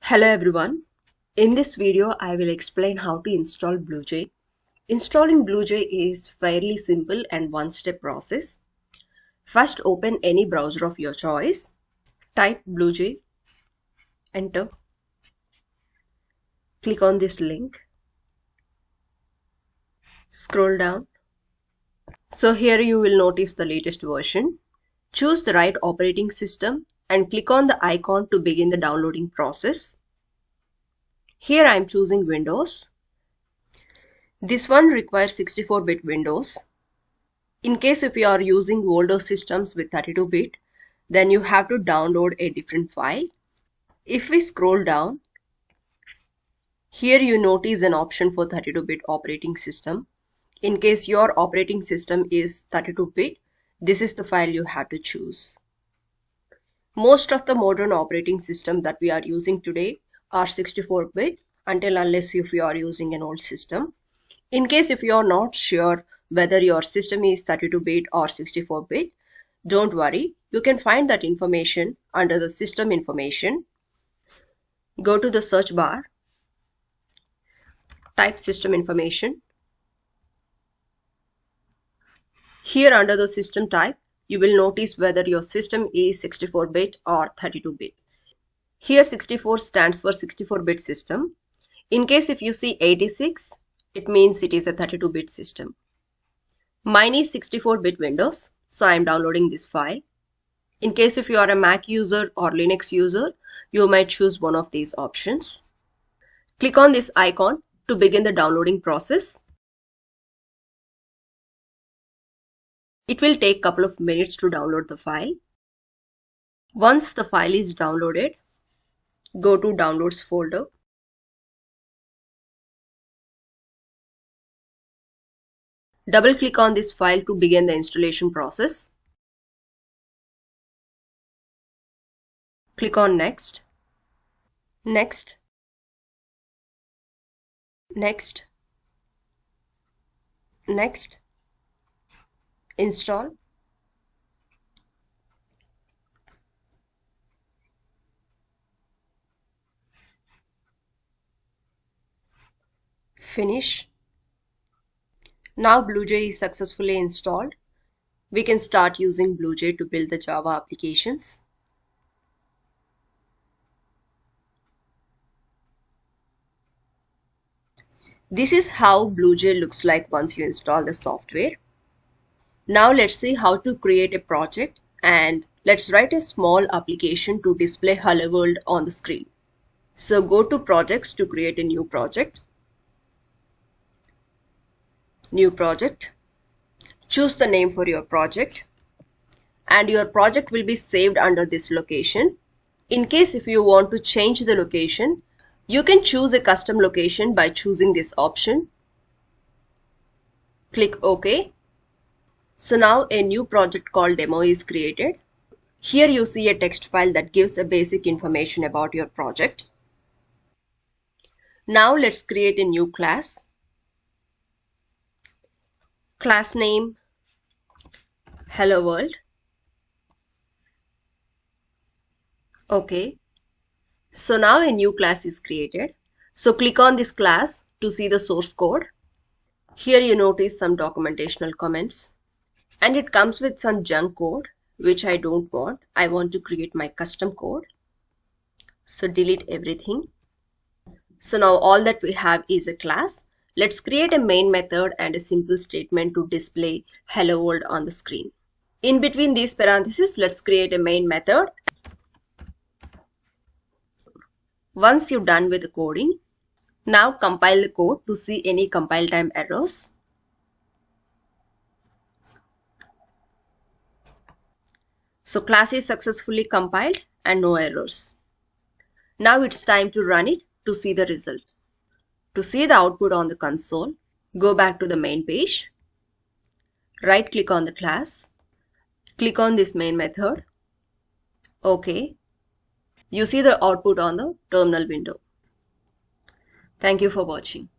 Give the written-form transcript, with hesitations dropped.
Hello everyone. In this video, I will explain how to install BlueJ. Installing BlueJ is fairly simple and one-step process. First, open any browser of your choice. Type BlueJ, enter. Click on this link. Scroll down. So here you will notice the latest version. Choose the right operating system and click on the icon to begin the downloading process. Here I am choosing Windows. This one requires 64-bit Windows. In case if you are using older systems with 32-bit, then you have to download a different file. If we scroll down, here you notice an option for 32-bit operating system. In case your operating system is 32-bit, this is the file you have to choose. Most of the modern operating system that we are using today are 64-bit unless if you are using an old system. In case if you are not sure whether your system is 32-bit or 64-bit, don't worry, you can find that information under the system information. Go to the search bar, type system information. Here under the system type, you will notice whether your system is 64-bit or 32-bit. Here 64 stands for 64-bit system. In case if you see 86, it means it is a 32-bit system. Mine is 64-bit Windows, so I am downloading this file. In case if you are a Mac user or Linux user, you might choose one of these options. Click on this icon to begin the downloading process. It will take a couple of minutes to download the file. Once the file is downloaded, go to Downloads folder. Double-click on this file to begin the installation process. Click on Next, Next, Next, Next, Install. Finish. Now BlueJ is successfully installed. We can start using BlueJ to build the Java applications. This is how BlueJ looks like once you install the software. Now let's see how to create a project, and let's write a small application to display Hello World on the screen. So go to Projects to create a new project. New project. Choose the name for your project, and your project will be saved under this location. In case if you want to change the location, you can choose a custom location by choosing this option. Click OK. So now a new project called Demo is created. Here you see a text file that gives a basic information about your project. Now let's create a new class. Class name Hello World. Okay. So now a new class is created. So click on this class to see the source code. Here you notice some documentational comments, and it comes with some junk code which I don't want. I want to create my custom code. So delete everything. So now all that we have is a class. Let's create a main method and a simple statement to display Hello World on the screen. In between these parentheses, let's create a main method. Once you're done with the coding, now compile the code to see any compile time errors. So class is successfully compiled and no errors. Now it's time to run it to see the result. To see the output on the console, go back to the main page. Right click on the class. Click on this main method. OK. You see the output on the terminal window. Thank you for watching.